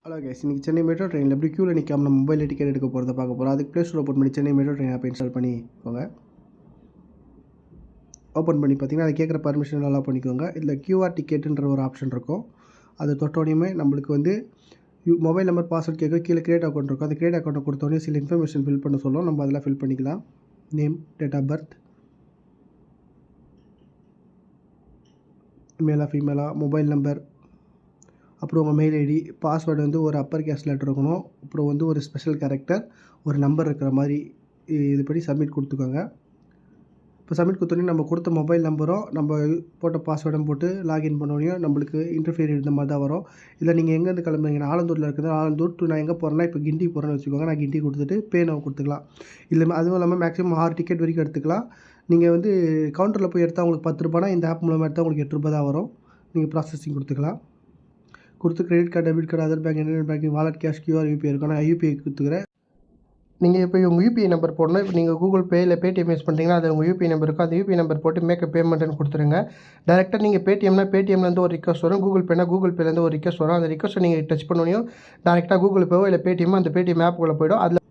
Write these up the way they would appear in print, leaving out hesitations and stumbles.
Hello guys, இன்றைக்கி Chennai metro ட்ரெயினில் எப்படி க்யூவில் நிற்காம நம்ம மொபைலில் டிக்கெட் எடுக்க போகிறத பார்க்க போகிறோம். அதுக்கு ப்ளே ஸ்டோர் ஓப்பன் பண்ணி Chennai metro train app install பண்ணிக்கோங்க. ஓப்பன் பண்ணி பார்த்தீங்கன்னா அது கேட்குற பர்மிஷன் அலோவ் பண்ணிக்கோங்க. இதில் QR டிக்கெட்டுன்ற ஒரு ஆப்ஷன் இருக்கும். அது தொட்டோடையுமே நம்மளுக்கு வந்து மொபைல் நம்பர் பாஸ்வேர்ட் கேட்க கீழே கிரியேட் அக்கௌண்ட் இருக்கும். அந்த கிரியேட் அக்கௌண்ட்டை கொடுத்தோடனே சில இன்ஃபர்மேஷன் ஃபில் பண்ண சொல்லும். நம்ம அதெல்லாம் ஃபில் பண்ணிக்கலாம். Name, date of birth, mela ஃபீமேலா, mobile number, அப்புறம் உங்கள் மெயில் ஐடி, பாஸ்வேர்டு வந்து ஒரு அப்பர் கேஸ் லெட்டர் இருக்கணும். அப்புறம் வந்து ஒரு ஸ்பெஷல் கேரக்டர், ஒரு நம்பர் இருக்கிற மாதிரி இது பண்ணி சப்மிட் கொடுத்துக்கோங்க. இப்போ சப்மிட் கொடுத்தோடனே நம்ம கொடுத்த மொபைல் நம்பரும் நம்ம போட்ட பாஸ்வேர்டும் போட்டு லாகின் பண்ணோடனே நம்மளுக்கு இன்டர்ஃபியர் இந்த மாதிரி தான் வரும். இதில் நீங்கள் எங்கேருந்து கிளம்புறீங்க? நான் ஆலந்தூரில் இருக்குது. ஆலந்தூர் டு நான் எங்கே போகிறேன்னா இப்போ கிண்டி போகிறேன்னு வச்சுக்கோங்க. நான் கிண்டி கொடுத்துட்டு பே நவ் கொடுத்துக்கலாம். இல்லை அதுவும் இல்லாமல் மேக்ஸிமம் 6 டிக்கெட் வரைக்கும் எடுத்துக்கலாம். நீங்கள் வந்து கவுண்டரில் போய் எடுத்தால் உங்களுக்கு 10 ரூபானா இந்த ஆப் மூலமாக எடுத்தால் உங்களுக்கு 8 ரூபா தான் வரும். நீங்கள் ப்ராசஸிங் கொடுத்துக்கலாம். கொடுத்து credit card, debit card, other bank, internet banking, wallet, cash, QR, UPI இருக்கும். நான் UPI கொடுத்துக்கிறேன். நீங்கள் இப்போ உங்கள் UPI நம்பர் போடணும். இப்போ நீங்கள் கூகுள் பே இல்லை பேடிஎம் யூஸ் பண்ணுறீங்கன்னா அது உங்கள் UPI நம்பர் இருக்கும். அந்த UPI நம்பர் போட்டு மேக் பேமெண்ட்னு கொடுத்துருங்க. டேரெக்டாக நீங்கள் பேடிஎம்லேருந்து ஒரு ரிக்வஸ்ட் வரும். கூகுள் பேனா கூகுள் பேலேருந்து ஒரு ரிக்வஸ்ட் வரும். அந்த ரிக்வஸ்ட்டை நீங்கள் டச் பண்ணோனையும் டேரெக்டாக கூகுள் பேவோ இல்லை பேடிஎம்மோ அந்த பேடிஎம் ஆப்புக்குள்ளே போய்டும். அதில்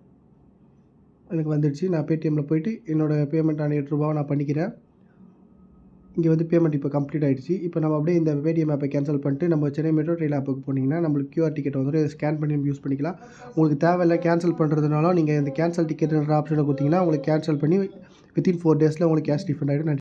எனக்கு வந்துடுச்சு. நான் பேடிஎம்மில் போய்ட்டு என்னோடய பேமெண்ட்டான 8 ரூபாவை நான் பண்ணிக்கிறேன். இங்கே வந்து பேமெண்ட் இப்போ கம்ப்ளீட் ஆகிடுச்சு. இப்போ நம்ம அப்படியே இந்த பேடிஎம் ஆப்பை கேன்சல் பண்ணிட்டு நம்ம சென்னை மெட்ரோ ட்ரெயின் ஆப்புக்கு போனீங்கன்னா நம்மளுக்கு QR டிக்கெட் வந்துட்டு ஸ்கேன் பண்ணி யூஸ் பண்ணிக்கலாம். உங்களுக்கு தேவையில்லை கேன்சல் பண்ணுறதுனாலும் நீங்கள் இந்த கேன்சல் டிக்கெட்ன்ற ஆப்ஷனை கொடுத்தீங்கன்னா உங்களுக்கு கேன்சல் பண்ணி வித்தின் 4 டேஸில் உங்களுக்கு கேஷ் ரீஃபண்ட் ஆகிடும்.